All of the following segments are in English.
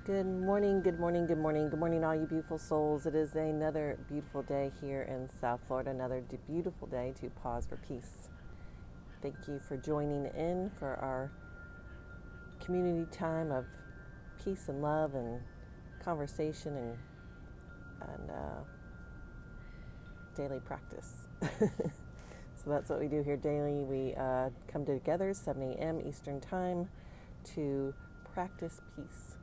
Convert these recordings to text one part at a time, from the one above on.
Good morning, good morning, good morning, good morning, all you beautiful souls. It is another beautiful day here in South Florida, another beautiful day to pause for peace. Thank you for joining in for our community time of peace and love and conversation and daily practice. So that's what we do here daily. We come together 7 a.m. Eastern Time to practice peace.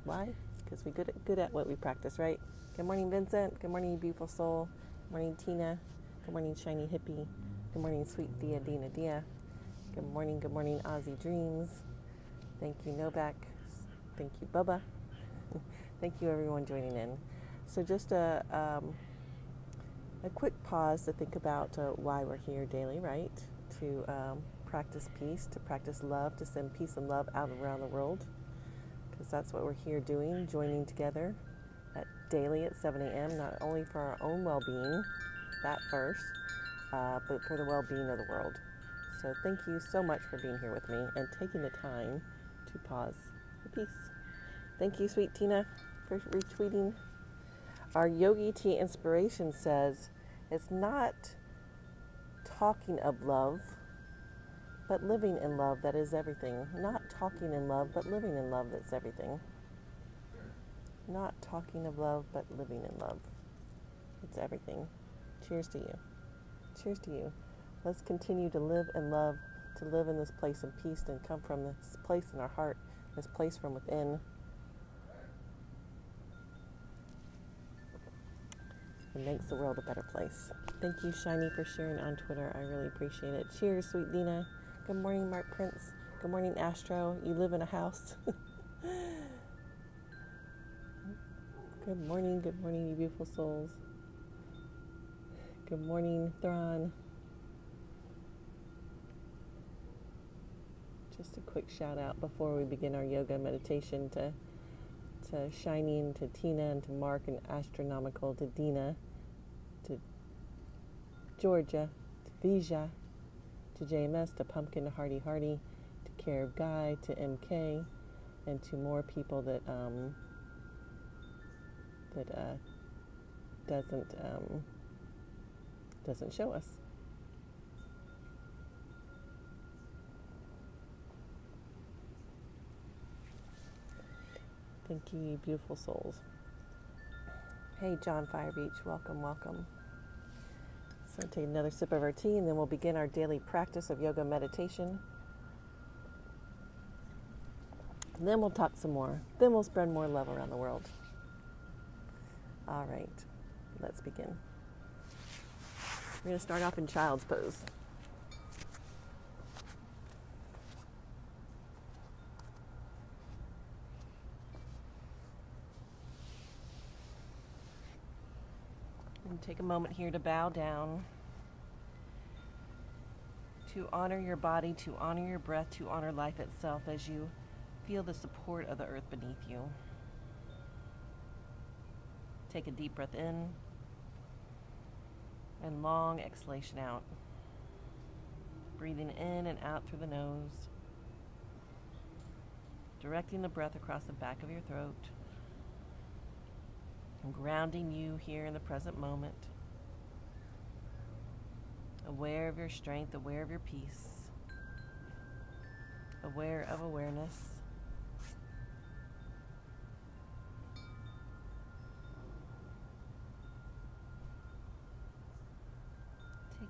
Why? Because we're good at what we practice, right? Good morning, Vincent. Good morning, beautiful soul. Good morning, Tina. Good morning, shiny hippie. Good morning, sweet Dia, Dina, Dia. Good morning, Ozzy Dreams. Thank you, Novak. Thank you, Bubba. Thank you, everyone joining in. So just a quick pause to think about why we're here daily, right? To practice peace, to practice love, to send peace and love out around the world. Because that's what we're here doing, joining together daily at 7 a.m., not only for our own well-being, that first, but for the well-being of the world. So thank you so much for being here with me and taking the time to pause for peace. Thank you, sweet Tina, for retweeting. Our Yogi Tea inspiration says, it's not talking of love, but living in love that is everything. Not talking in love, but living in love that's everything. Not talking of love, but living in love. It's everything. Cheers to you. Cheers to you. Let's continue to live and love, to live in this place of peace and come from this place in our heart, this place from within. It makes the world a better place. Thank you, Shiny, for sharing on Twitter. I really appreciate it. Cheers, sweet Dina. Good morning, Mark Prince. Good morning, Astro. You live in a house. Good morning, you beautiful souls. Good morning, Thrawn. Just a quick shout out before we begin our yoga meditation to Shiny and to Tina and to Mark and Astronomical, to Dina, to Georgia, to Vija, to JMS, to Pumpkin, to Hardy, to Care of Guy, to MK, and to more people that doesn't show us. Thank you, you beautiful souls. Hey, John Firebeach, welcome. So take another sip of our tea, and then we'll begin our daily practice of yoga meditation. And then we'll talk some more. Then we'll spread more love around the world. All right, let's begin. We're going to start off in child's pose. And take a moment here to bow down, to honor your body, to honor your breath, to honor life itself as you feel the support of the earth beneath you. Take a deep breath in and long exhalation out. Breathing in and out through the nose, directing the breath across the back of your throat, and grounding you here in the present moment, aware of your strength, aware of your peace, aware of awareness.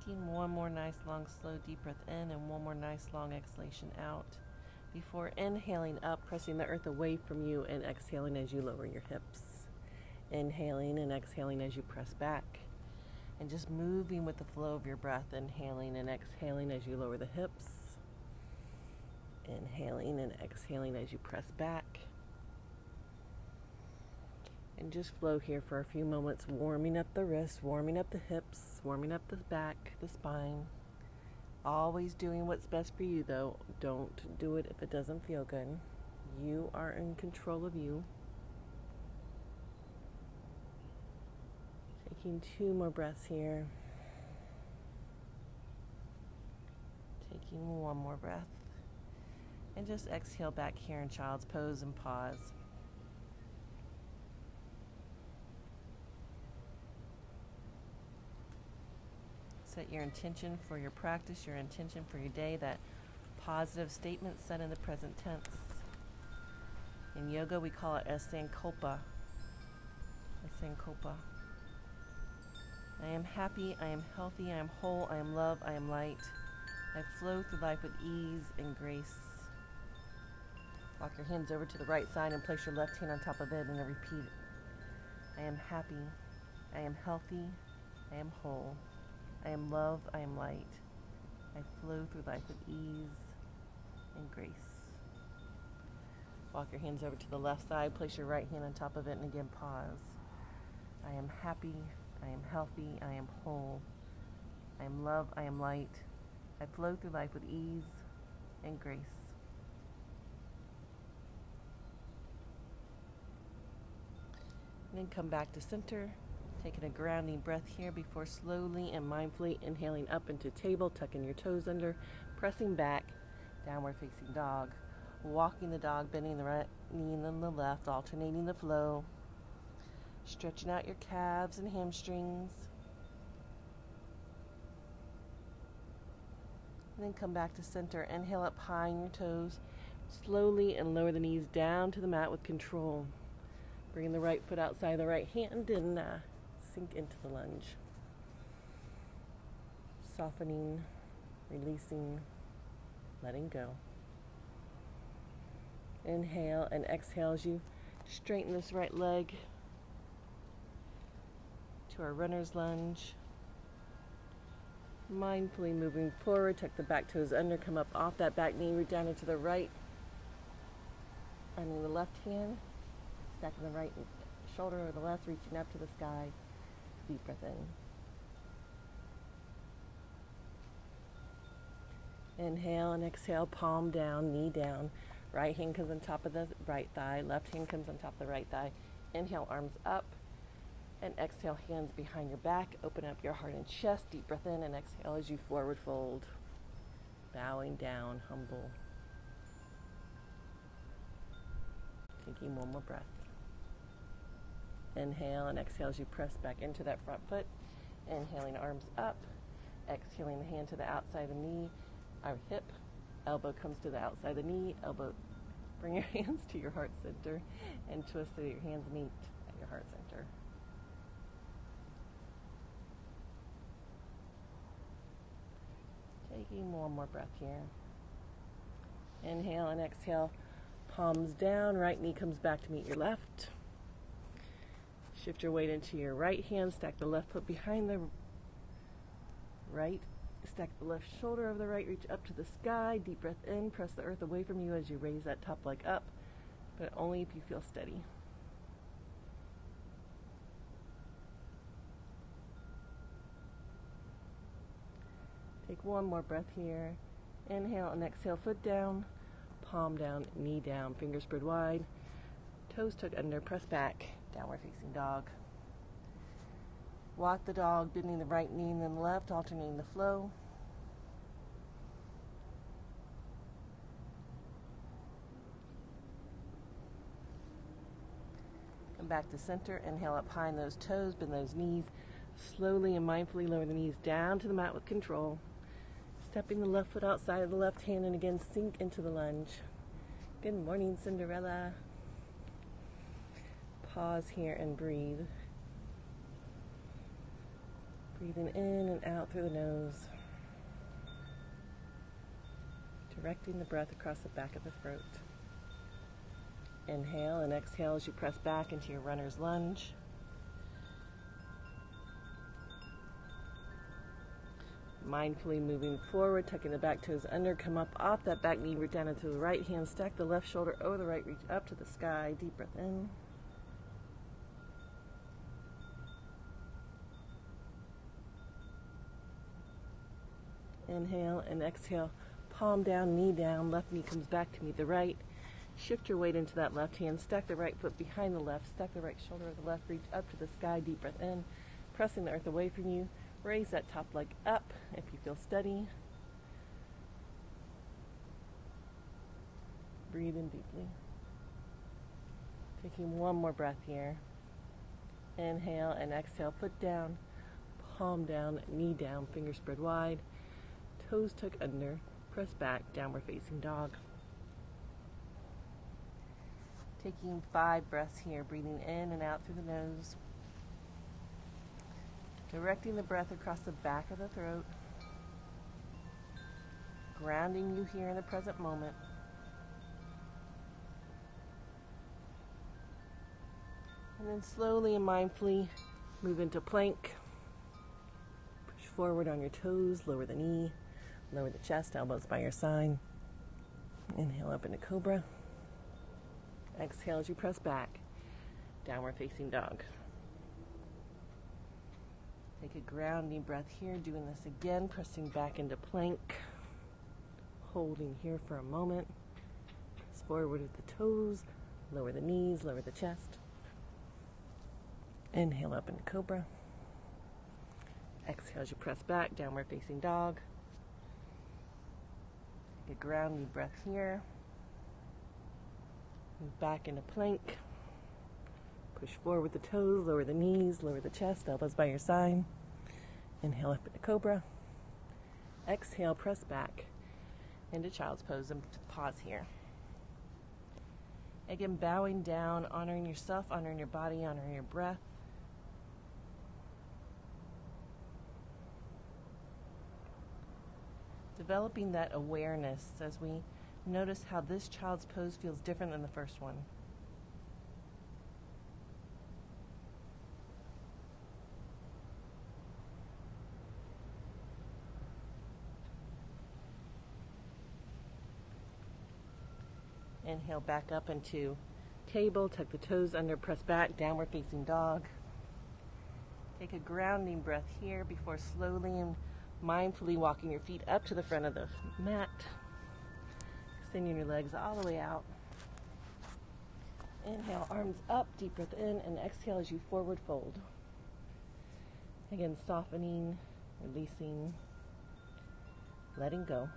Taking one more nice, long, slow, deep breath in and one more nice, long exhalation out before inhaling up, pressing the earth away from you, and exhaling as you lower your hips. Inhaling and exhaling as you press back, and just moving with the flow of your breath, inhaling and exhaling as you lower the hips, inhaling and exhaling as you press back, and just flow here for a few moments, warming up the wrists, warming up the hips, warming up the back, the spine. Always doing what's best for you, though. Don't do it if it doesn't feel good. You are in control of you. Taking 2 more breaths here. Taking 1 more breath. And just exhale back here in child's pose and pause. Set your intention for your practice, your intention for your day, that positive statement said in the present tense. In yoga, we call it asankalpa. Asankalpa. I am happy, I am healthy, I am whole, I am love, I am light. I flow through life with ease and grace. Walk your hands over to the right side and place your left hand on top of it and then repeat it. I am happy, I am healthy, I am whole, I am love, I am light. I flow through life with ease and grace. Walk your hands over to the left side, place your right hand on top of it, and again pause. I am happy, I am healthy, I am whole, I am love, I am light. I flow through life with ease and grace. And then come back to center, taking a grounding breath here before slowly and mindfully inhaling up into table, tucking your toes under, pressing back, downward facing dog. Walking the dog, bending the right knee and then the left, alternating the flow. Stretching out your calves and hamstrings. And then come back to center. Inhale up high on your toes. Slowly and lower the knees down to the mat with control. Bring the right foot outside the right hand and sink into the lunge. Softening, releasing, letting go. Inhale and exhale as you straighten this right leg to our runner's lunge. Mindfully moving forward, tuck the back toes under, come up off that back knee, root down into the right. And in the left hand, stacking the right shoulder over the left, reaching up to the sky. Deep breath in. Inhale and exhale, palm down, knee down. Right hand comes on top of the right thigh. Left hand comes on top of the right thigh. Inhale, arms up. And exhale, hands behind your back. Open up your heart and chest. Deep breath in and exhale as you forward fold. Bowing down, humble. Taking one more breath. Inhale and exhale as you press back into that front foot. Inhaling, arms up. Exhaling, the hand to the outside of the knee, our hip. Elbow comes to the outside of the knee. Elbow, bring your hands to your heart center and twist so that your hands meet at your heart center. Taking one more breath here. Inhale and exhale. Palms down. Right knee comes back to meet your left. Shift your weight into your right hand. Stack the left foot behind the right. Stack the left shoulder over the right, reach up to the sky, deep breath in, press the earth away from you as you raise that top leg up, but only if you feel steady. Take one more breath here. Inhale and exhale, foot down, palm down, knee down, fingers spread wide, toes tucked under, press back, downward facing dog. Walk the dog, bending the right knee and then the left, alternating the flow. Come back to center. Inhale up high in those toes, bend those knees. Slowly and mindfully lower the knees down to the mat with control. Stepping the left foot outside of the left hand and again sink into the lunge. Good morning, Cinderella. Pause here and breathe. Breathing in and out through the nose. Directing the breath across the back of the throat. Inhale and exhale as you press back into your runner's lunge. Mindfully moving forward, tucking the back toes under, come up off that back knee, root down into the right hand, stack the left shoulder over the right, reach up to the sky, deep breath in. Inhale and exhale, palm down, knee down, left knee comes back to meet the right. Shift your weight into that left hand, stack the right foot behind the left, stack the right shoulder over the left, reach up to the sky, deep breath in, pressing the earth away from you. Raise that top leg up if you feel steady. Breathe in deeply. Taking one more breath here. Inhale and exhale, foot down, palm down, knee down, fingers spread wide, toes tuck under, press back, downward facing dog. Taking 5 breaths here, breathing in and out through the nose. Directing the breath across the back of the throat. Grounding you here in the present moment. And then slowly and mindfully move into plank. Push forward on your toes, lower the knee, lower the chest, elbows by your side. Inhale up into cobra. Exhale as you press back, downward facing dog. Take a grounding breath here, doing this again, pressing back into plank. Holding here for a moment. Press forward with the toes, lower the knees, lower the chest. Inhale up into cobra. Exhale as you press back, downward facing dog. Take a grounding breath here. Move back into plank. Push forward with the toes, lower the knees, lower the chest, elbows by your side. Inhale up into cobra. Exhale, press back into child's pose and pause here. Again, bowing down, honoring yourself, honoring your body, honoring your breath. Developing that awareness as we notice how this child's pose feels different than the first one. Inhale back up into table, tuck the toes under, press back, downward facing dog. Take a grounding breath here before slowly and mindfully walking your feet up to the front of the mat. Extending your legs all the way out. Inhale, arms up, deep breath in, and exhale as you forward fold. Again, softening, releasing, letting go.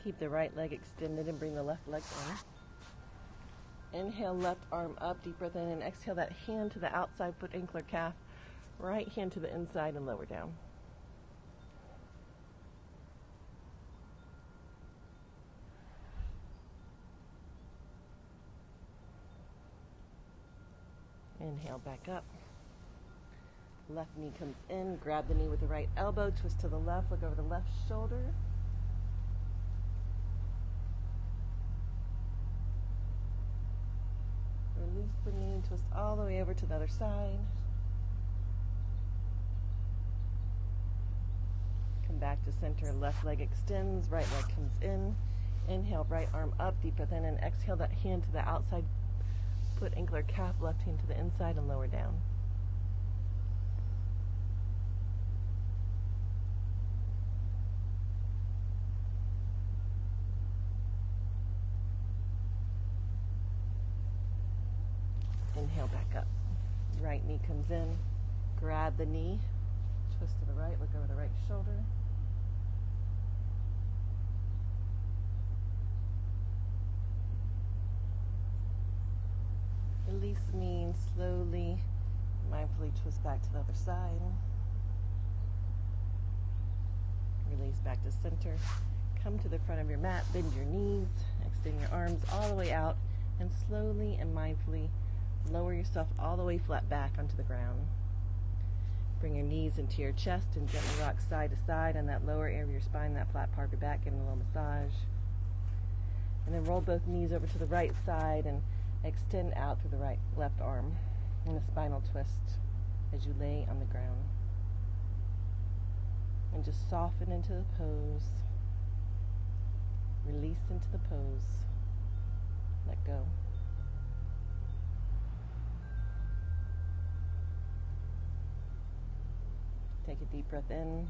Keep the right leg extended and bring the left leg in. Inhale, left arm up, deep breath in, and exhale that hand to the outside foot, ankle or calf. Right hand to the inside and lower down. Inhale, back up. Left knee comes in, grab the knee with the right elbow, twist to the left, look over the left shoulder. Release the knee and twist all the way over to the other side. Come back to center, left leg extends, right leg comes in. Inhale, right arm up, deep breath in, and exhale that hand to the outside foot, ankle or calf, left hand to the inside and lower down. Inhale, back up. Right knee comes in. Grab the knee. Twist to the right. Look over the right shoulder. Release the knee and slowly, mindfully twist back to the other side. Release back to center. Come to the front of your mat. Bend your knees. Extend your arms all the way out. And slowly and mindfully lower yourself all the way flat back onto the ground. Bring your knees into your chest and gently rock side to side on that lower area of your spine, that flat part of your back, give it a little massage. And then roll both knees over to the right side and extend out through the left arm in a spinal twist as you lay on the ground. And just soften into the pose. Release into the pose. Let go. Take a deep breath in.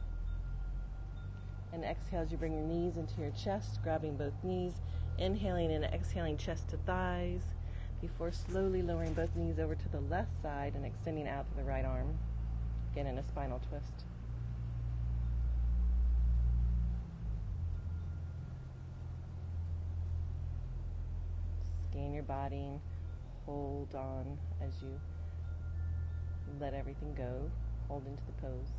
And exhale as you bring your knees into your chest, grabbing both knees, inhaling and exhaling chest to thighs, before slowly lowering both knees over to the left side and extending out to the right arm, again in a spinal twist. Scan your body, hold on as you let everything go. Hold into the pose.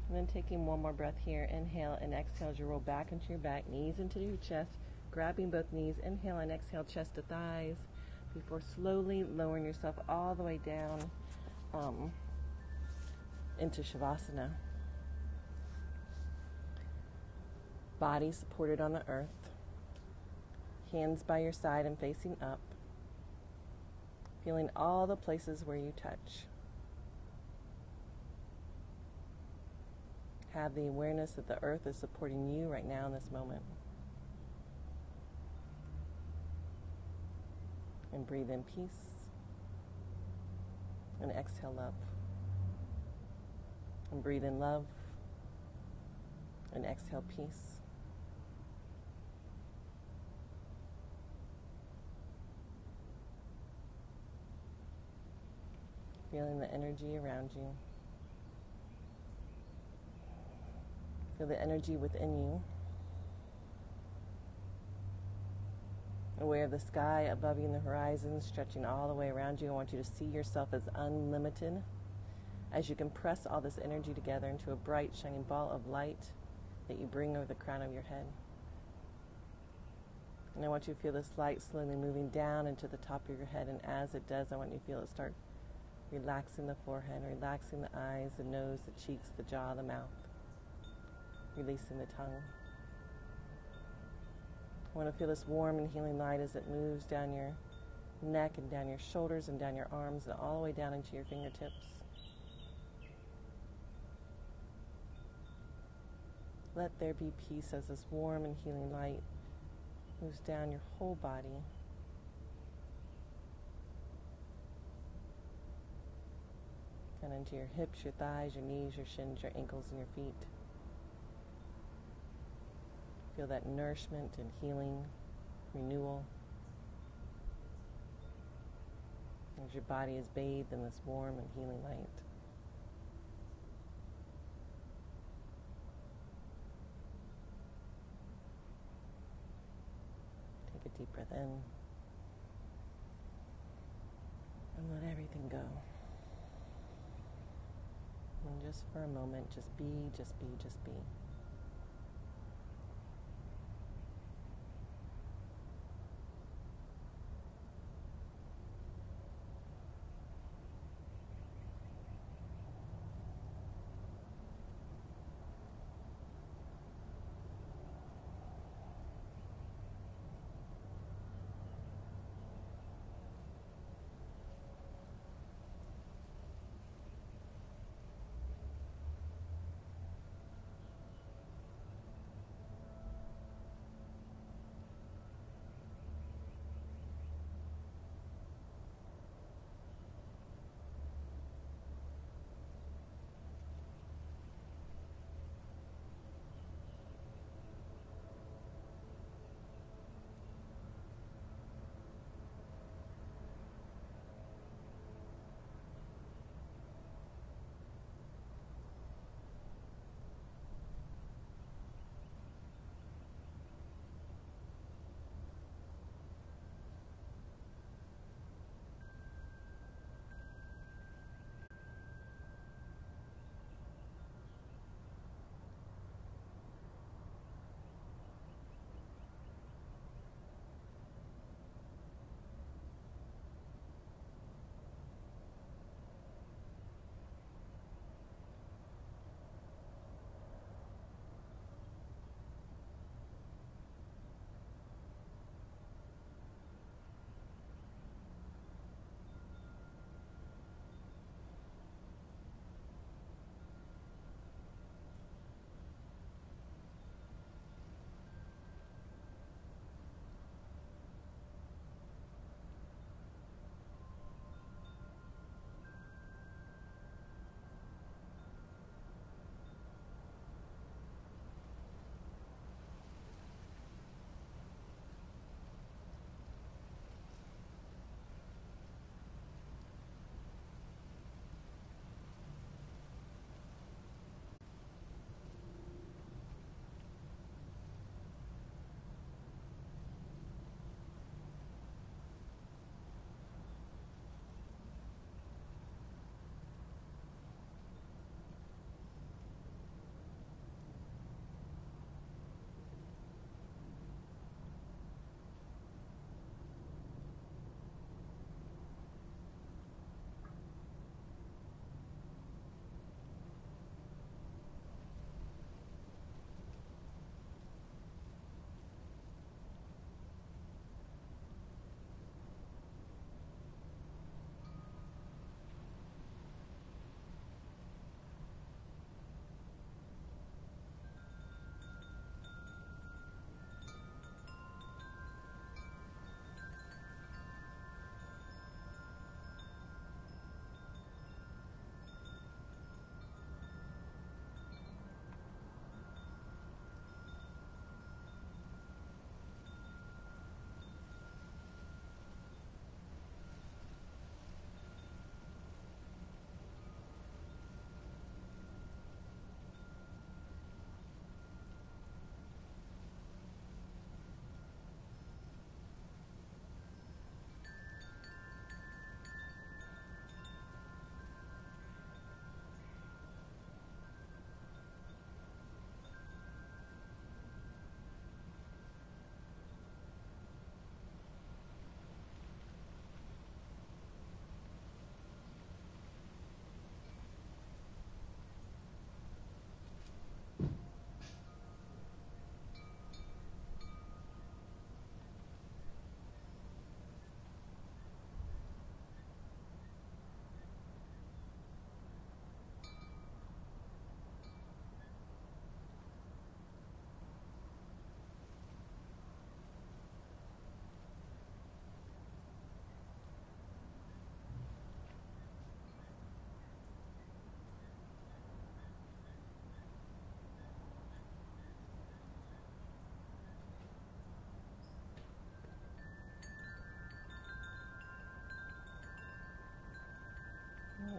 And then taking one more breath here. Inhale and exhale as you roll back into your back, knees into your chest, grabbing both knees. Inhale and exhale, chest to thighs, before slowly lowering yourself all the way down into Shavasana. Body supported on the earth. Hands by your side and facing up. Feeling all the places where you touch. Have the awareness that the earth is supporting you right now in this moment. And breathe in peace. And exhale love. And breathe in love. And exhale peace. Feeling the energy around you. Feel the energy within you. Aware of the sky above you and the horizon stretching all the way around you. I want you to see yourself as unlimited as you compress all this energy together into a bright, shining ball of light that you bring over the crown of your head. And I want you to feel this light slowly moving down into the top of your head. And as it does, I want you to feel it start relaxing the forehead, relaxing the eyes, the nose, the cheeks, the jaw, the mouth. Releasing the tongue. I want to feel this warm and healing light as it moves down your neck and down your shoulders and down your arms and all the way down into your fingertips. Let there be peace as this warm and healing light moves down your whole body. And into your hips, your thighs, your knees, your shins, your ankles, and your feet. Feel that nourishment and healing, renewal. As your body is bathed in this warm and healing light. Take a deep breath in. And let everything go. And just for a moment, just be, just be, just be.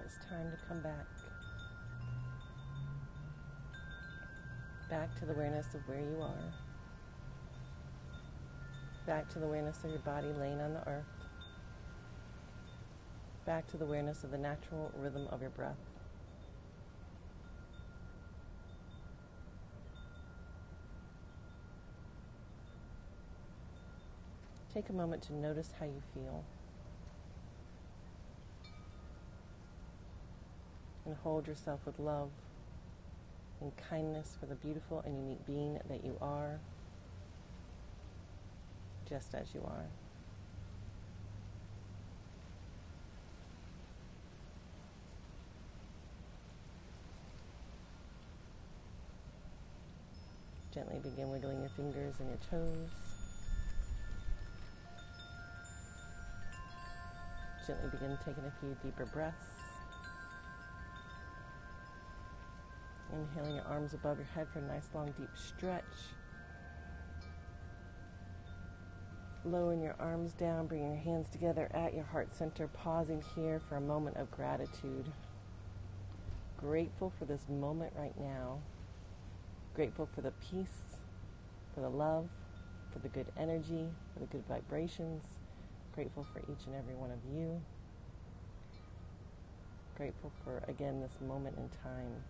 it's time to come back. Back to the awareness of where you are. Back to the awareness of your body laying on the earth. Back to the awareness of the natural rhythm of your breath. Take a moment to notice how you feel. And hold yourself with love and kindness for the beautiful and unique being that you are, just as you are. Gently begin wiggling your fingers and your toes. Gently begin taking a few deeper breaths. Inhaling your arms above your head for a nice long deep stretch. Lowering your arms down, bringing your hands together at your heart center, pausing here for a moment of gratitude. Grateful for this moment right now. Grateful for the peace, for the love, for the good energy, for the good vibrations. Grateful for each and every one of you. Grateful for, again, this moment in time.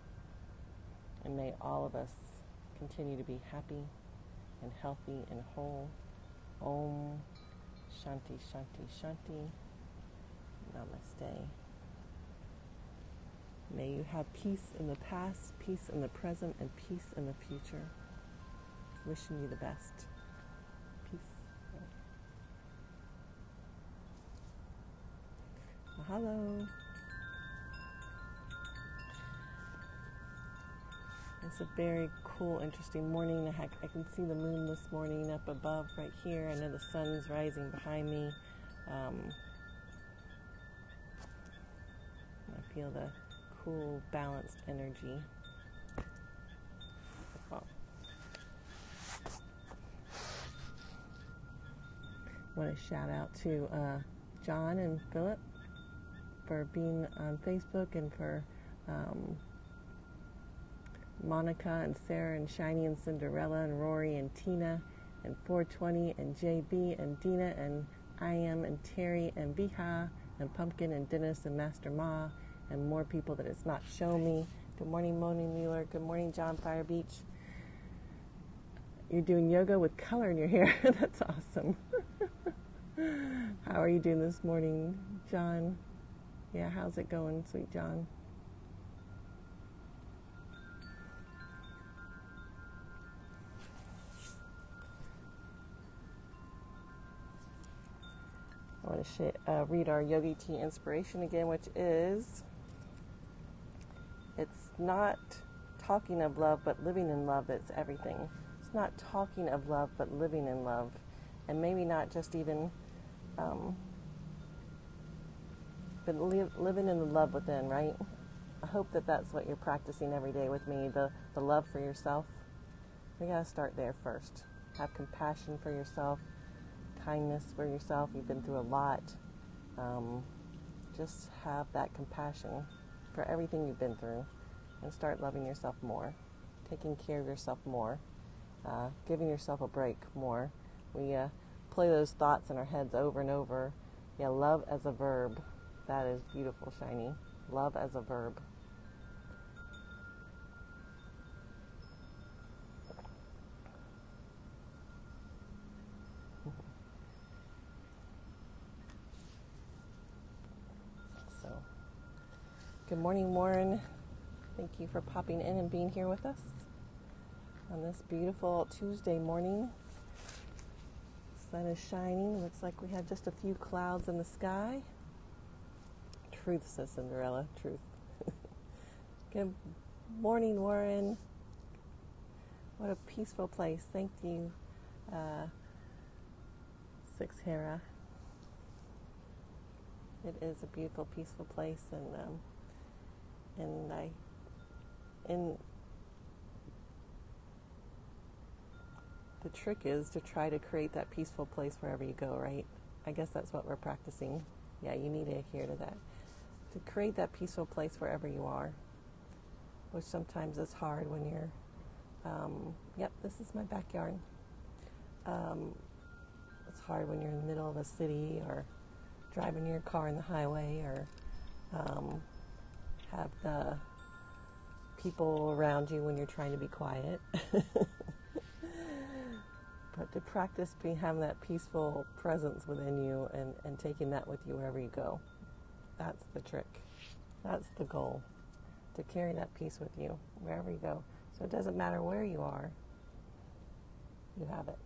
And may all of us continue to be happy and healthy and whole. Om Shanti Shanti Shanti. Namaste. May you have peace in the past, peace in the present, and peace in the future. Wishing you the best. Peace. Mahalo. It's a very cool, interesting morning. I can see the moon this morning up above right here. I know the sun's rising behind me. I feel the cool, balanced energy. Oh. I want to shout out to John and Philip for being on Facebook, and for Monica and Sarah and Shiny and Cinderella and Rory and Tina and 420 and JB and Dina and I Am and Terry and Biha and Pumpkin and Dennis and Master Ma and more people that it's not show me. Good morning, Moni Mueller. Good morning, John Fire Beach. You're doing yoga with color in your hair. That's awesome. How are you doing this morning, John? Yeah, how's it going, sweet John? I want to read our Yogi Tea inspiration again, which is, it's not talking of love, but living in love that's everything. It's not talking of love, but living in love. And maybe not just even, but living in the love within, right? I hope that that's what you're practicing every day with me, the love for yourself. We got to start there first. Have compassion for yourself. Kindness for yourself. You've been through a lot. Just have that compassion for everything you've been through, and start loving yourself more, taking care of yourself more, giving yourself a break more. We play those thoughts in our heads over and over. Yeah, love as a verb. That is beautiful, Shiny. Love as a verb. Good morning, Warren. Thank you for popping in and being here with us on this beautiful Tuesday morning. Sun is shining. Looks like we have just a few clouds in the sky. Truth, says Cinderella. Truth. Good morning, Warren. What a peaceful place. Thank you, Six Hera. It is a beautiful, peaceful place, and the trick is to try to create that peaceful place wherever you go, right? I guess that's what we're practicing. Yeah, you need to adhere to that. to create that peaceful place wherever you are, which sometimes is hard when you're, yep, this is my backyard. It's hard when you're in the middle of a city or driving your car in the highway or have the people around you when you're trying to be quiet. But to practice having that peaceful presence within you and taking that with you wherever you go. That's the trick. That's the goal. To carry that peace with you wherever you go. So it doesn't matter where you are, you have it.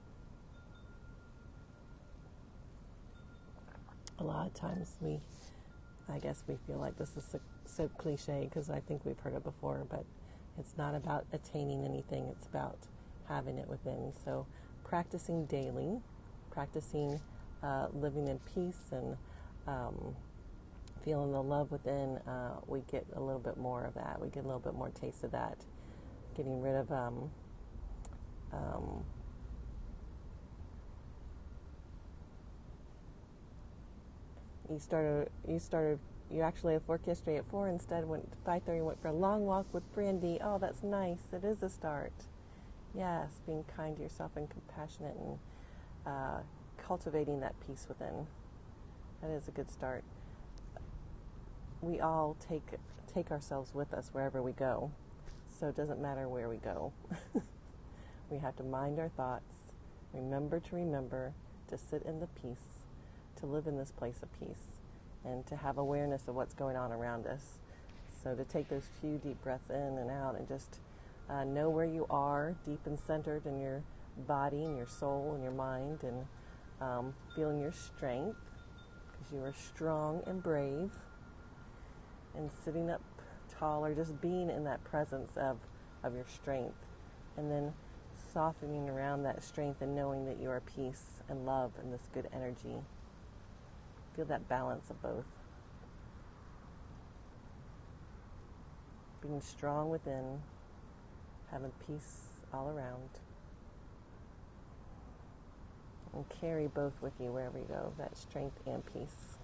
A lot of times I guess we feel like this is so cliche because I think we've heard it before, but it's not about attaining anything. It's about having it within. So practicing daily, practicing living in peace and feeling the love within, we get a little bit more of that. We get a little bit more taste of that. Getting rid of you actually had work yesterday at 4, instead went to 5:30, went for a long walk with Brandy. Oh, that's nice. It is a start. Yes, being kind to yourself and compassionate and cultivating that peace within. That is a good start. We all take ourselves with us wherever we go. So it doesn't matter where we go. We have to mind our thoughts, remember to sit in the peace, to live in this place of peace, and to have awareness of what's going on around us. So to take those few deep breaths in and out and just know where you are, deep and centered in your body and your soul and your mind, and feeling your strength, because you are strong and brave, and sitting up tall, or just being in that presence of your strength, and then softening around that strength and knowing that you are peace and love and this good energy. Feel that balance of both. Being strong within, having peace all around. And carry both with you wherever you go, that strength and peace.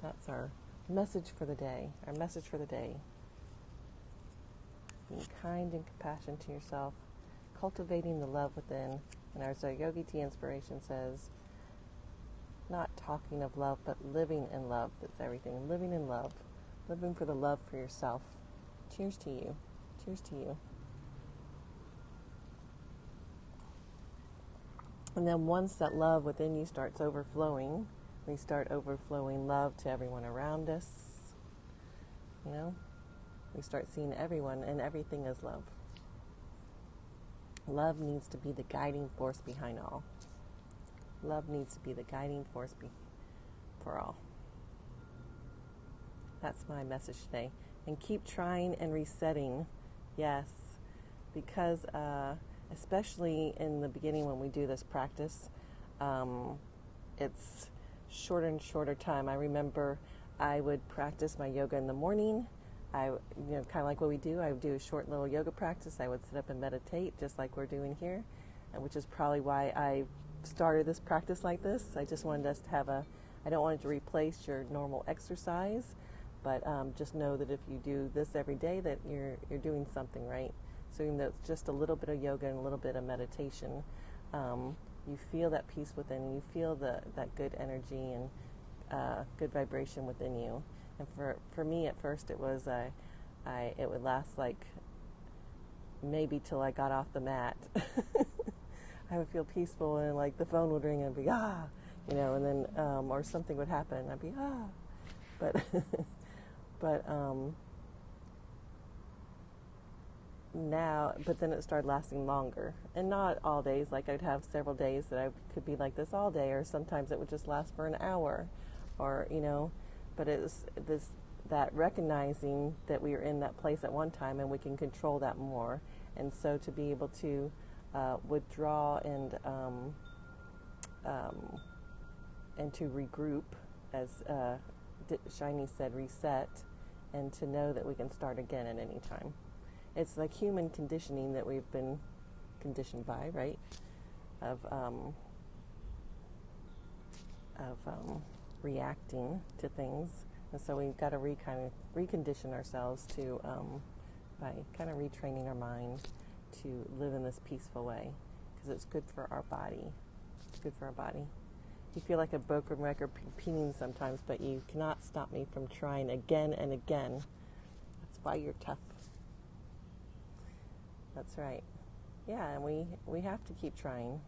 That's our message for the day. Our message for the day. Being kind and compassionate to yourself, cultivating the love within. And as our Yogi Tea inspiration says, not talking of love, but living in love. That's everything. Living in love. Living for the love for yourself. Cheers to you. Cheers to you. And then once that love within you starts overflowing, we start overflowing love to everyone around us. You know, we start seeing everyone and everything as love. Love needs to be the guiding force behind all. Love needs to be the guiding force for all. That's my message today. And keep trying and resetting. Yes, because especially in the beginning when we do this practice, it's shorter and shorter time. I remember I would practice my yoga in the morning. Kind of like what we do. I would do a short little yoga practice. I would sit up and meditate, just like we're doing here, which is probably why I started this practice like this. I just wanted us to have I don't want it to replace your normal exercise, but just know that if you do this every day, that you're doing something right. So even though it's just a little bit of yoga and a little bit of meditation, you feel that peace within, and you feel that good energy and good vibration within you. And for me, at first, it was it would last like maybe till I got off the mat. I would feel peaceful, and like the phone would ring and I'd be and then or something would happen and I'd be but but then it started lasting longer, and not all days. Like I'd have several days that I could be like this all day, or sometimes it would just last for an hour, or but it's that recognizing that we are in that place at one time and we can control that more, and so to be able to withdraw and to regroup, as Shiny said, reset, and to know that we can start again at any time. It's like human conditioning that we've been conditioned by, right? Of reacting to things. And so we've got to kind of recondition ourselves to by kind of retraining our mind to live in this peaceful way, because it's good for our body. It's good for our body. You feel like a broken record repeating sometimes, but you cannot stop me from trying again and again. That's why you're tough. That's right. Yeah, and we have to keep trying.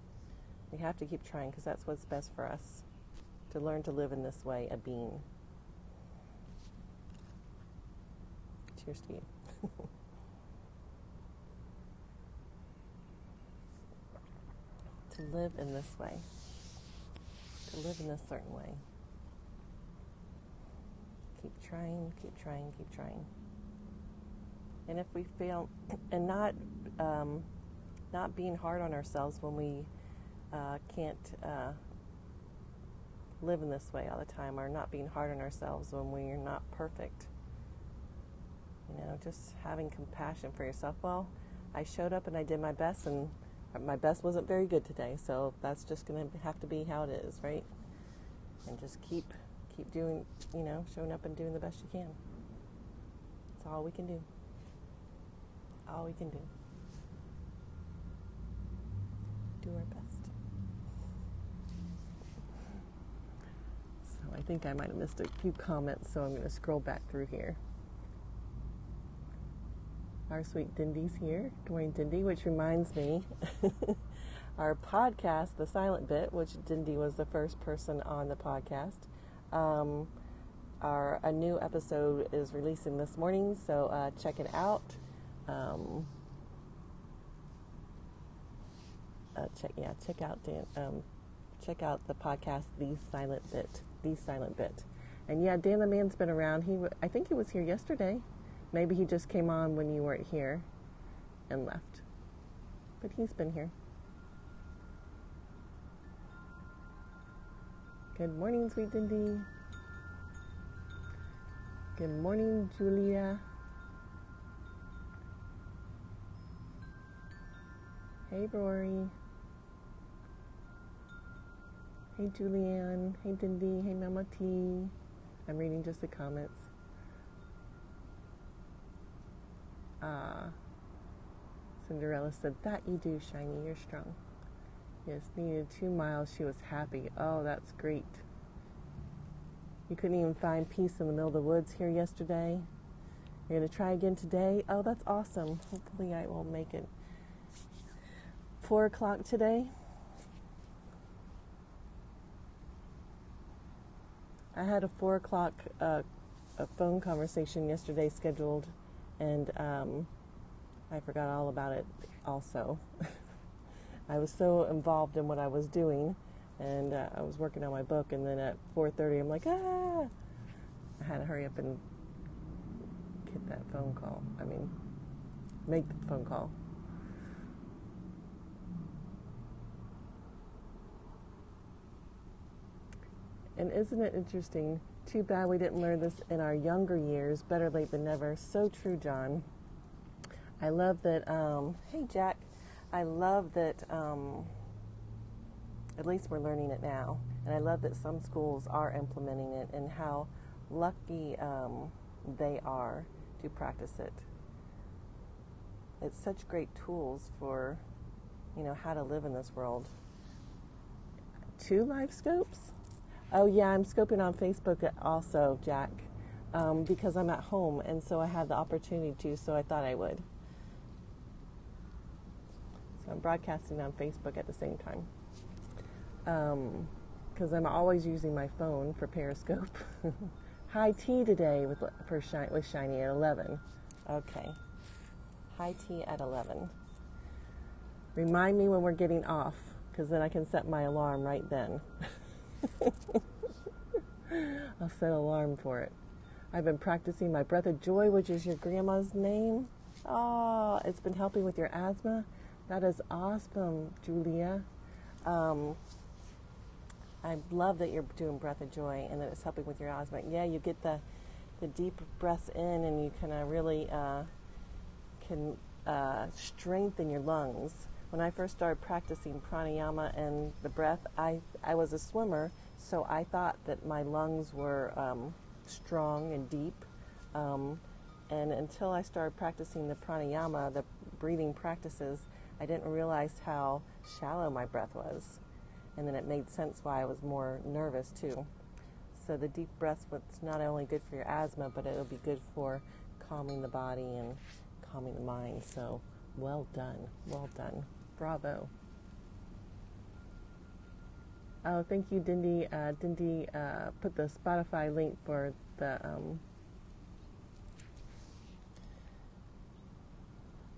We have to keep trying, because that's what's best for us, to learn to live in this way, a being. Cheers to you. To live in this way. To live in this certain way. Keep trying, keep trying, keep trying. And if we fail, and not being hard on ourselves when we can't live in this way all the time, or not being hard on ourselves when we're not perfect. Just having compassion for yourself. Well, I showed up and I did my best, and my best wasn't very good today, so that's just going to have to be how it is, right? And just keep doing, showing up and doing the best you can. That's all we can do. All we can do. Do our best. So I think I might have missed a few comments, so I'm going to scroll back through here. Our sweet Dindy's here. Good morning, Dindy, which reminds me, our podcast, The Silent Bit, which Dindy was the first person on the podcast, a new episode is releasing this morning, so check it out. Check out the podcast, The Silent Bit. And yeah, Dan the Man's been around. I think he was here yesterday. Maybe he just came on when you weren't here and left. But he's been here. Good morning, sweet Dindy. Good morning, Julia. Hey, Rory. Hey, Julianne. Hey, Dindy. Hey, Mama T. I'm reading just the comments. Cinderella said, that you do, Shiny, you're strong. Yes, needed 2 miles, she was happy. Oh, that's great. You couldn't even find peace in the middle of the woods here yesterday. You're going to try again today? Oh, that's awesome. Hopefully I will make it 4 o'clock today. I had a 4 o'clock a phone conversation yesterday scheduled, and I forgot all about it also. I was so involved in what I was doing, and I was working on my book, and then at 4:30 I'm like, I had to hurry up and get that phone call. Make the phone call. And isn't it interesting? Too bad we didn't learn this in our younger years. Better late than never. So true, John. I love that, hey, Jack. I love that at least we're learning it now. And I love that some schools are implementing it, and how lucky they are to practice it. It's such great tools for, how to live in this world. 2 live scopes? Oh, yeah, I'm scoping on Facebook also, Jack, because I'm at home, and so I have the opportunity to, so I thought I would. So I'm broadcasting on Facebook at the same time, because I'm always using my phone for Periscope. High tea today with Shiny at 11. Okay. High tea at 11. Remind me when we're getting off, because then I can set my alarm right then. I'll set an alarm for it. I've been practicing my Breath of Joy, which is your grandma's name. Oh, it's been helping with your asthma. That is awesome, Julia. I love that you're doing Breath of Joy and that it's helping with your asthma. Yeah, you get the deep breaths in, and you can really can strengthen your lungs. When I first started practicing pranayama and the breath, I was a swimmer, So I thought that my lungs were strong and deep. And until I started practicing the pranayama, the breathing practices, I didn't realize how shallow my breath was. And then it made sense why I was more nervous too. So the deep breath was not only good for your asthma, but it'll be good for calming the body and calming the mind. So well done. Bravo. Oh, thank you, Dindy. Dindy put the Spotify link for the...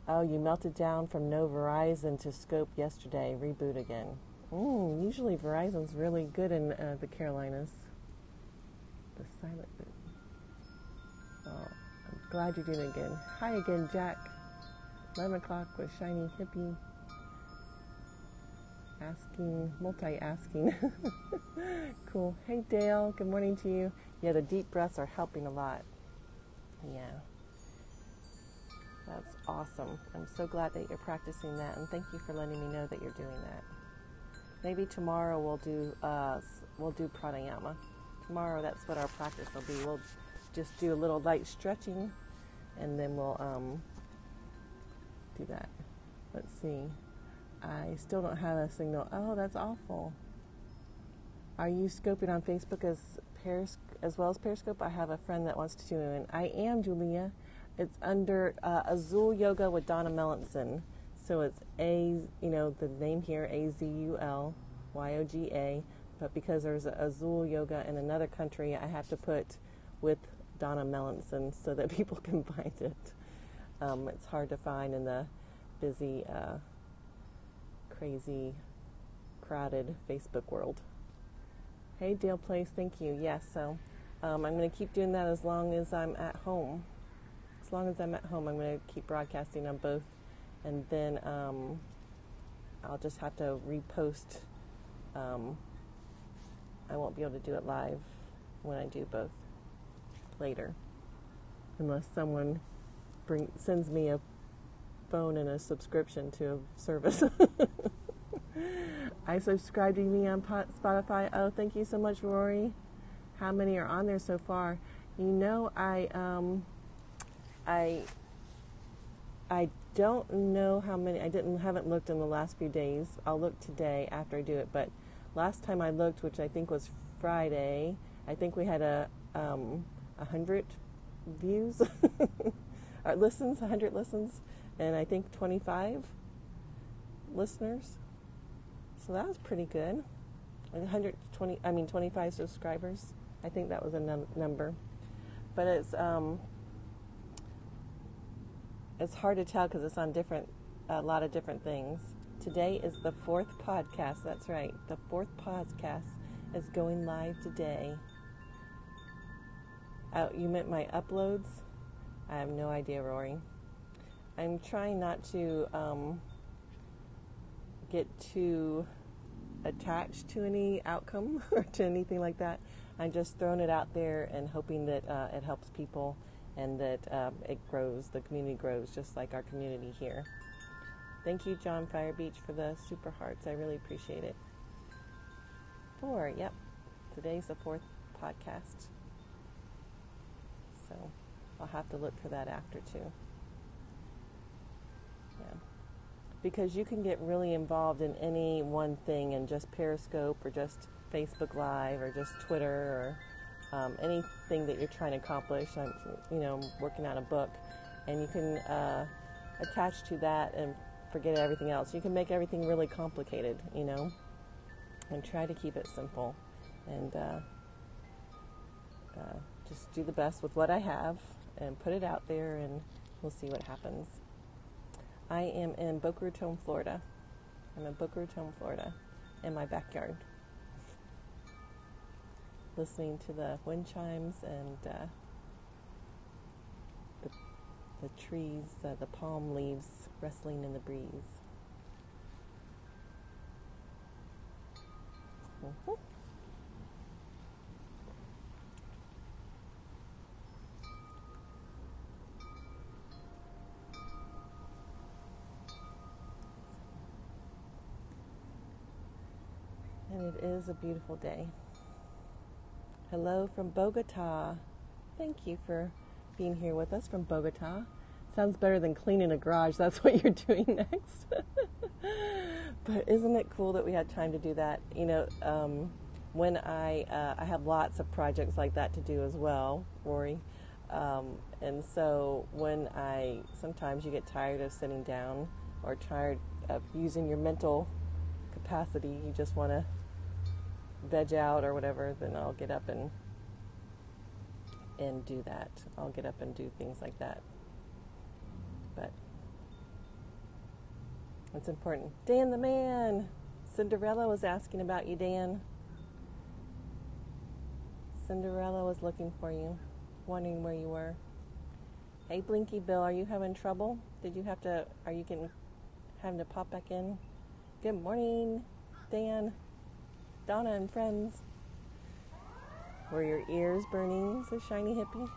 Oh, you melted down from no Verizon to Scope yesterday. Reboot again. Usually Verizon's really good in the Carolinas. The silent boot. Oh, I'm glad you're doing it again. Hi again, Jack. 11 o'clock with Shiny Hippie. Multi-asking. Cool. Hey, Dale. Good morning to you. Yeah, the deep breaths are helping a lot. Yeah. That's awesome. I'm so glad that you're practicing that, and thank you for letting me know that you're doing that. Maybe tomorrow we'll do pranayama. Tomorrow, that's what our practice will be. We'll just do a little light stretching, and then we'll do that. Let's see. I still don't have a signal. Oh, that's awful. Are you scoping on Facebook as well as Periscope? I have a friend that wants to tune in. I am, Julia. It's under Azul Yoga with Donna Melanson. So it's the name here, AZULYOGA. But because there's Azul Yoga in another country, I have to put with Donna Melanson so that people can find it. It's hard to find in the busy, crazy, crowded Facebook world. Hey, Dale Place, thank you. Yes, so I'm going to keep doing that as long as I'm at home. As long as I'm at home, I'm going to keep broadcasting on both. And then I'll just have to repost. I won't be able to do it live when I do both later. Unless someone sends me a phone and a subscription to a service. I subscribed to me on Spotify. Oh, thank you so much, Rory. How many are on there so far? You know, I don't know how many. Haven't looked in the last few days. I'll look today after I do it. But last time I looked, which I think was Friday, I think we had 100 views or listens, 100 listens, and I think 25 listeners. So that was pretty good. 25 subscribers. I think that was a number. But it's hard to tell because it's on a lot of different things. Today is the 4th podcast. That's right. The 4th podcast is going live today. You meant my uploads? I have no idea, Rory. I'm trying not to get too attached to any outcome or to anything like that. I'm just throwing it out there and hoping that it helps people and that it grows, the community grows, just like our community here. Thank you, John Fire Beach, for the super hearts. I really appreciate it. 4, yep. Today's the 4th podcast. So I'll have to look for that after, too. Yeah. Because you can get really involved in any one thing and just Periscope or just Facebook Live or just Twitter or anything that you're trying to accomplish. I'm, working on a book, and you can attach to that and forget everything else. You can make everything really complicated, and try to keep it simple, and just do the best with what I have and put it out there, and we'll see what happens. I am in Boca Raton, Florida. I'm in Boca Raton, Florida, in my backyard, listening to the wind chimes and the trees, the palm leaves rustling in the breeze. Mm-hmm. And it is a beautiful day. Hello from Bogota. Thank you for being here with us from Bogota. Sounds better than cleaning a garage. That's what you're doing next. But isn't it cool that we had time to do that? You know, when I have lots of projects like that to do as well, Rory. And so when sometimes you get tired of sitting down or tired of using your mental capacity, you just want to veg out or whatever, then I'll get up and do that. I'll get up and do things like that. But it's important. Dan the man. Cinderella was asking about you, Dan. Cinderella was looking for you, wondering where you were. Hey, Blinky Bill, are you having trouble? Are you having to pop back in? Good morning, Dan, Donna, and friends. Were your ears burning, says Shiny Hippie?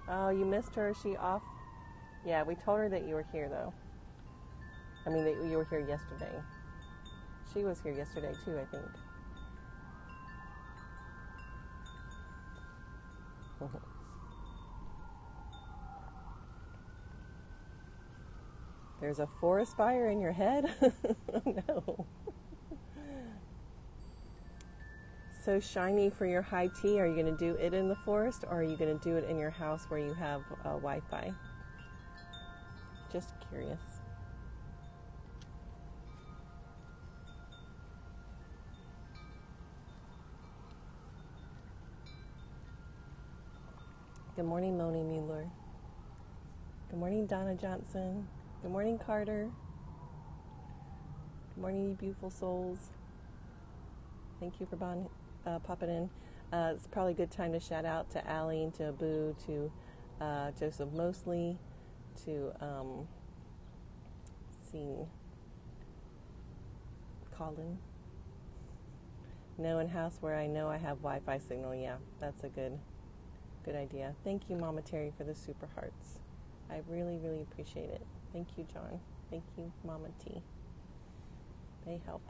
Oh, you missed her. Is she off? Yeah, we told her that you were here, though. I mean, that you were here yesterday. She was here yesterday, too, I think. There's a forest fire in your head? Oh, no. So, Shiny, for your high tea, are you going to do it in the forest, or are you going to do it in your house where you have Wi-Fi? Just curious. Good morning, Moni Mueller. Good morning, Donna Johnson. Good morning, Carter. Good morning, you beautiful souls. Thank you for popping in. It's probably a good time to shout out to Allie and to Abu, to Joseph Mosley, to Colin. No in house where I know I have Wi-Fi signal. Yeah, that's a good idea. Thank you, Mama Terry, for the super hearts. I really, really appreciate it. Thank you, John. Thank you, Mama T. They help.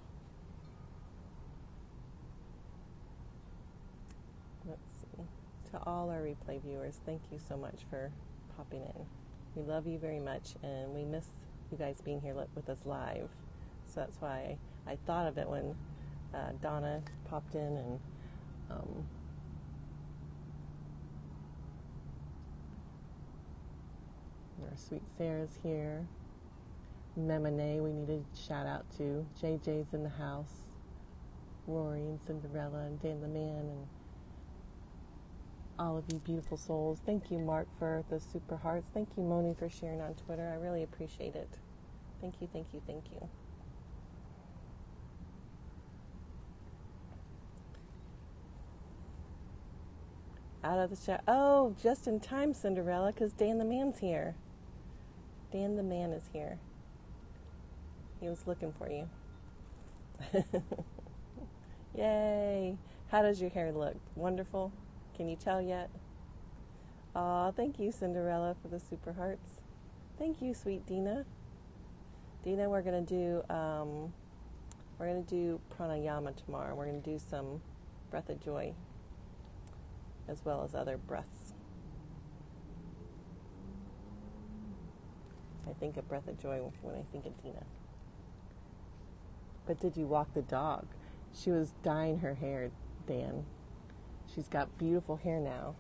Let's see. To all our replay viewers, thank you so much for popping in. We love you very much, and we miss you guys being here with us live. So that's why I thought of it when Donna popped in, and our sweet Sarah's here. Memone, we need a shout out to. JJ's in the house. Rory and Cinderella and Dan the Man and all of you beautiful souls. Thank you, Mark, for the super hearts. Thank you, Moni, for sharing on Twitter. I really appreciate it. Thank you, thank you, thank you. Out of the chat. Oh, just in time, Cinderella, because Dan the Man's here. Dan the Man is here. He was looking for you. Yay. How does your hair look? Wonderful? Can you tell yet? Aw, thank you, Cinderella, for the super hearts. Thank you, sweet Dina. Dina, we're gonna do pranayama tomorrow. We're gonna do some breath of joy as well as other breaths. I think of breath of joy when I think of Dina. But did you walk the dog? She was dyeing her hair, Dan. She's got beautiful hair now.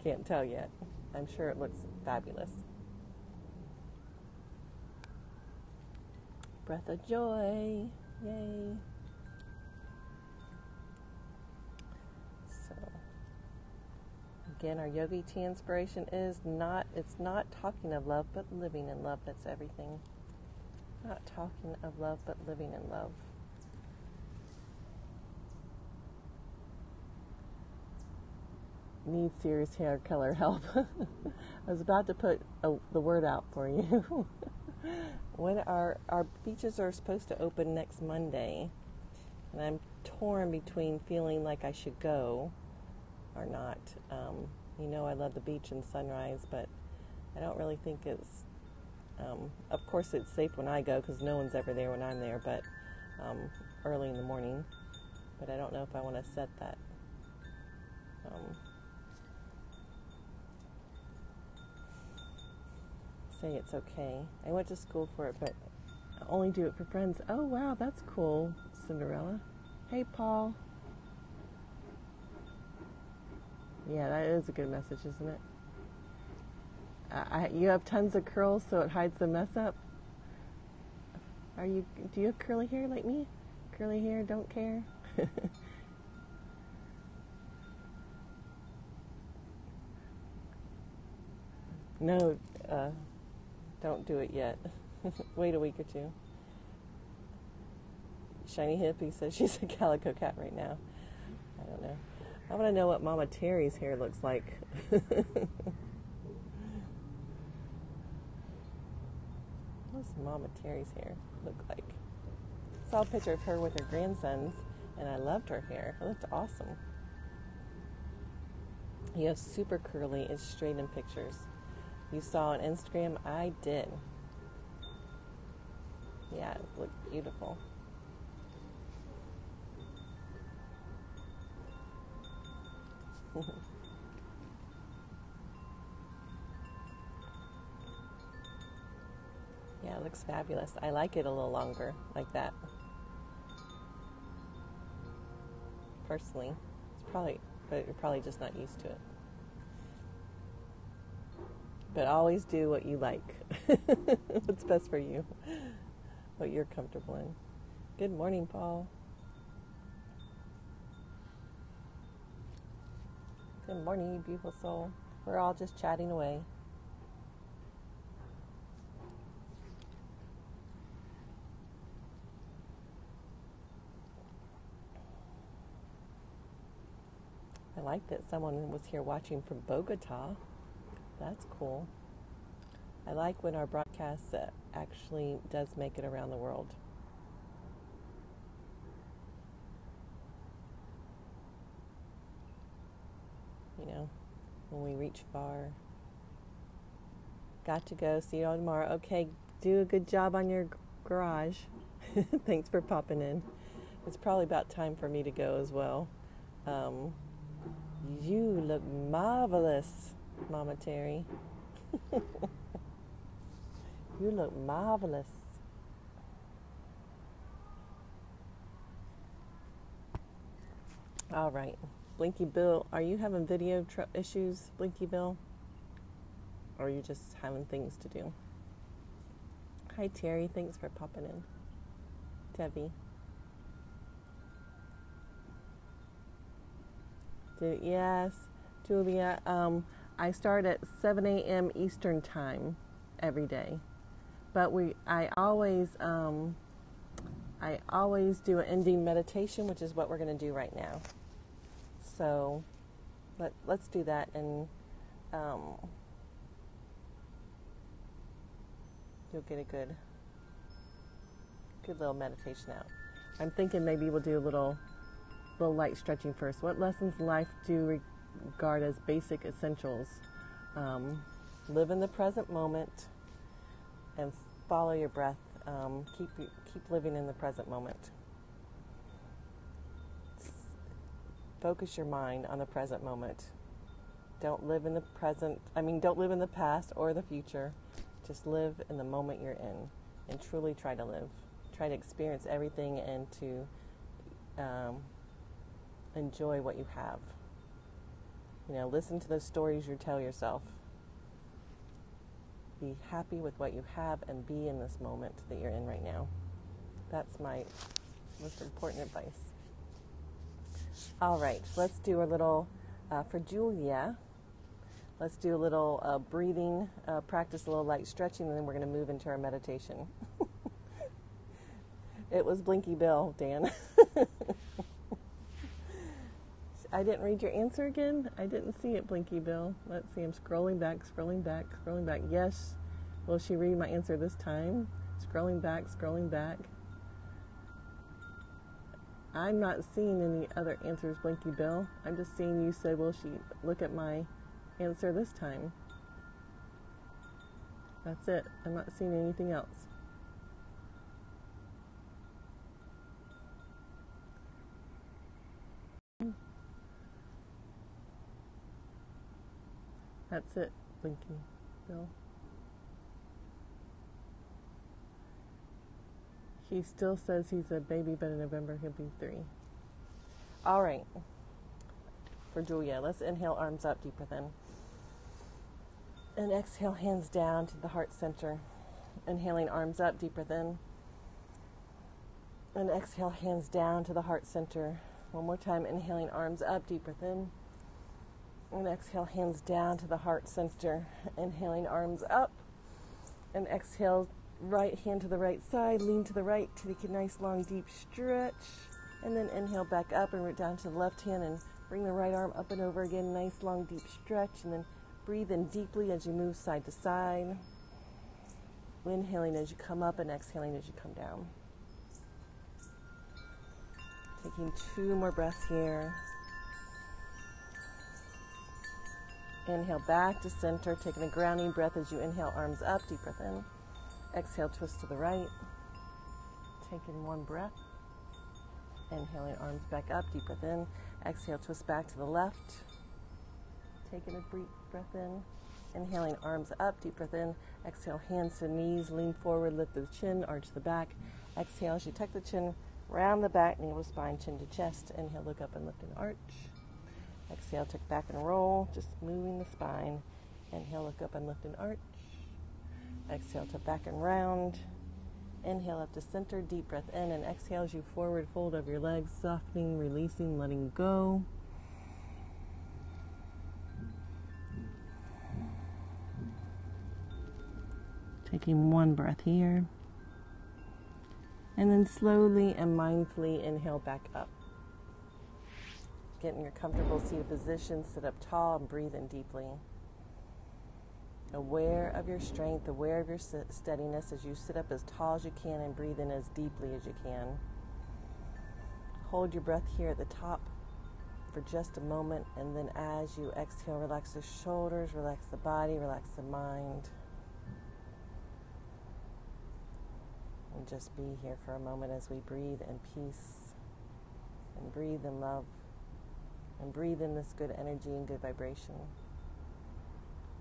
Can't tell yet. I'm sure it looks fabulous. Breath of joy. Yay. So, again, our Yogi Tea inspiration is it's not talking of love, but living in love. That's everything. Not talking of love, but living in love. Need serious hair color help. I was about to put the word out for you. When our beaches are supposed to open next Monday, and I'm torn between feeling like I should go or not. I love the beach and sunrise, but I don't really think it's of course it's safe when I go because no one's ever there when I'm there, but early in the morning, but I don't know if I want to set that. Say it's okay. I went to school for it, but I only do it for friends. Oh, wow, that's cool, Cinderella. Hey, Paul. Yeah, that is a good message, isn't it? You have tons of curls, so it hides the mess up. Do you have curly hair like me? Curly hair, don't care. No, don't do it yet. Wait a week or two. Shiny Hippie says she's a calico cat right now. I don't know. I want to know what Mama Terry's hair looks like. What's Mama Terry's hair look like? I saw a picture of her with her grandsons, and I loved her hair. It looked awesome. You have super curly and straight in pictures. You saw on Instagram? I did. Yeah, it looked beautiful. Yeah, it looks fabulous. I like it a little longer, like that. Personally, but you're probably just not used to it. But always do what you like. What's best for you. What you're comfortable in. Good morning, Paul. Good morning, you beautiful soul. We're all just chatting away. I like that someone was here watching from Bogota. That's cool. I like when our broadcast actually does make it around the world. You know, when we reach far. Got to go. See you all tomorrow. Okay, do a good job on your garage. Thanks for popping in. It's probably about time for me to go as well. You look marvelous, Mama Terry. You look marvelous. All right. Blinky Bill, are you having video issues, Blinky Bill? Or are you just having things to do? Hi, Terry. Thanks for popping in. Debbie. Yes, Julia. I start at 7 a.m. Eastern time every day, but I always do an ending meditation, which is what we're going to do right now. So let's do that, and you'll get a good little meditation out. I'm thinking maybe we'll do a little light stretching first. What lessons in life do you regard as basic essentials? Live in the present moment and follow your breath. Keep living in the present moment. Focus your mind on the present moment. Don't live in the present. Don't live in the past or the future. Just live in the moment you're in, and truly try to live. Try to experience everything and to enjoy what you have. Listen to those stories you tell yourself. Be happy with what you have and be in this moment that you're in right now. That's my most important advice. All right, let's do a little, for Julia, let's do a little breathing, practice a little light stretching, and then we're going to move into our meditation. It was Blinky Bill, Dan. I didn't read your answer again. I didn't see it, Blinky Bill. Let's see. I'm scrolling back. Yes. Will she read my answer this time? Scrolling back. I'm not seeing any other answers, Blinky Bill. I'm just seeing you said, will she look at my answer this time? That's it. I'm not seeing anything else. That's it, Blinky Bill. He still says he's a baby, but in November he'll be 3. All right. For Julia, let's inhale, arms up, deep breath in. And exhale, hands down to the heart center. Inhaling, arms up, deep breath in. And exhale, hands down to the heart center. One more time, inhaling, arms up, deep breath in. And exhale, hands down to the heart center. Inhaling, arms up. And exhale, right hand to the right side, lean to the right, take a nice long deep stretch. And then inhale back up and root down to the left hand and bring the right arm up and over again, nice long deep stretch. And then breathe in deeply as you move side to side. Inhaling as you come up and exhaling as you come down. Taking 2 more breaths here. Inhale back to center, taking a grounding breath as you inhale, arms up, deep breath in. Exhale, twist to the right. Taking 1 breath. Inhaling, arms back up, deep breath in. Exhale, twist back to the left. Taking a deep breath in. Inhaling, arms up, deep breath in. Exhale, hands to knees, lean forward, lift the chin, arch the back. Exhale as you tuck the chin, round the back, navel, spine, chin to chest. Inhale, look up and lift and arch. Exhale, tuck back and roll, just moving the spine. Inhale, look up and lift and arch. Exhale, tuck back and round. Inhale up to center, deep breath in, and exhale as you forward fold over your legs, softening, releasing, letting go. Taking 1 breath here. And then slowly and mindfully inhale back up. Get in your comfortable seated position, sit up tall and breathe in deeply. Aware of your strength, aware of your steadiness as you sit up as tall as you can and breathe in as deeply as you can. Hold your breath here at the top for just a moment, and then as you exhale, relax the shoulders, relax the body, relax the mind. And just be here for a moment as we breathe in peace and breathe in love and breathe in this good energy and good vibration.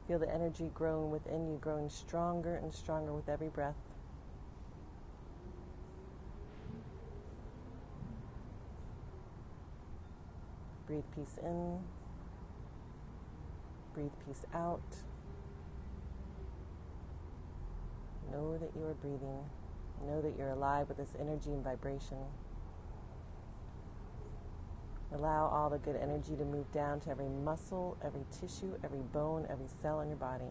Feel the energy growing within you, growing stronger and stronger with every breath. Breathe peace in. Breathe peace out. Know that you are breathing. Know that you're alive with this energy and vibration. Allow all the good energy to move down to every muscle, every tissue, every bone, every cell in your body.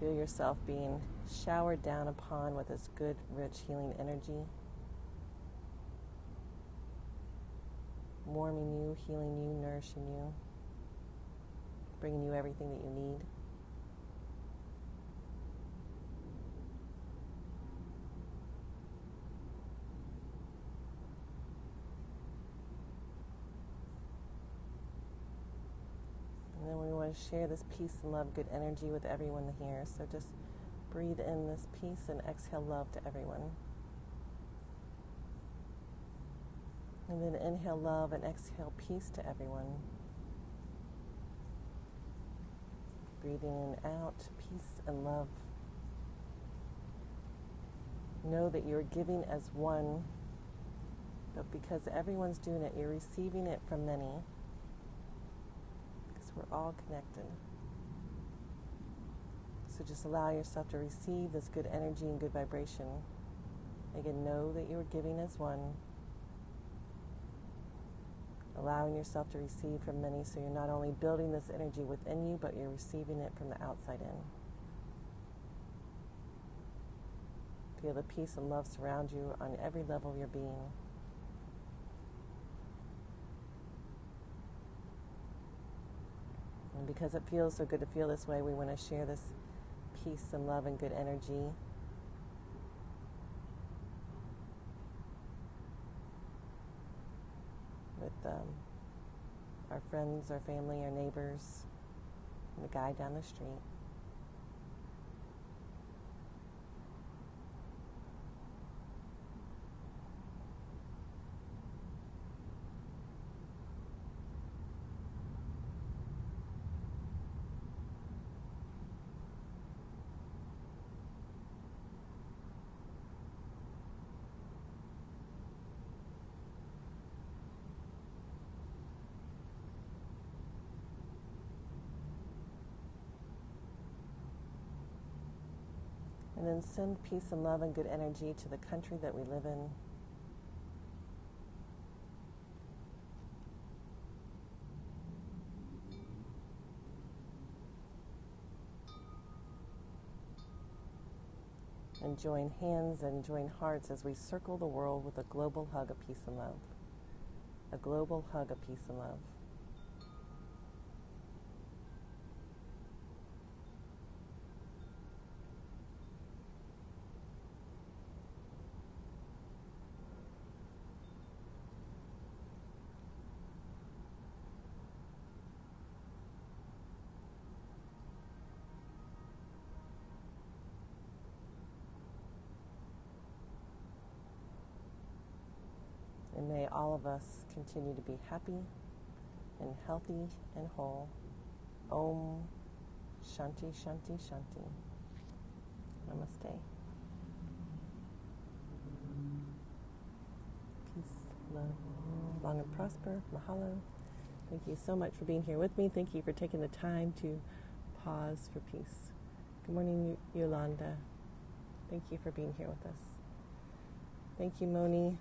Feel yourself being showered down upon with this good, rich, healing energy. Warming you, healing you, nourishing you. Bringing you everything that you need. And then we want to share this peace and love, good energy with everyone here. So just breathe in this peace and exhale love to everyone. And then inhale love and exhale peace to everyone. Breathing in and out, peace and love. Know that you're giving as one, but because everyone's doing it, you're receiving it from many. Because we're all connected. So just allow yourself to receive this good energy and good vibration. Again, know that you're giving as one. Allowing yourself to receive from many, so you're not only building this energy within you, but you're receiving it from the outside in. Feel the peace and love surround you on every level of your being. And because it feels so good to feel this way, we want to share this peace and love and good energy with our friends, our family, our neighbors, and the guy down the street. And then send peace and love and good energy to the country that we live in. And join hands and join hearts as we circle the world with a global hug of peace and love. A global hug of peace and love. And may all of us continue to be happy and healthy and whole. Om Shanti Shanti Shanti. Namaste. Peace, love, long and prosper. Mahalo. Thank you so much for being here with me. Thank you for taking the time to pause for peace. Good morning, Yolanda. Thank you for being here with us. Thank you, Moni.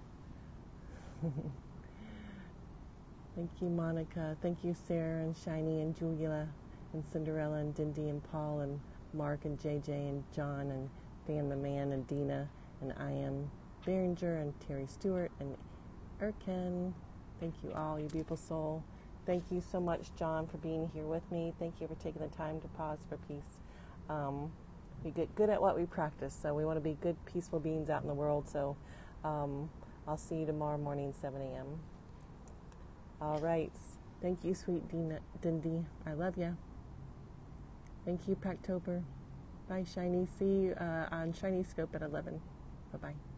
Thank you, Monica. Thank you, Sarah and Shiny and Julia and Cinderella and Dindy and Paul and Mark and JJ and John and Dan the Man and Dina and I am Behringer and Terry Stewart and Erken. Thank you all, you beautiful soul. Thank you so much, John, for being here with me. Thank you for taking the time to pause for peace. We get good at what we practice, so we want to be good, peaceful beings out in the world. So I'll see you tomorrow morning, 7 a.m. All right. Thank you, sweet Dindy. I love ya. Thank you, Packtober. Bye, Shiny. See you on Shiny Scope at 11. Bye-bye.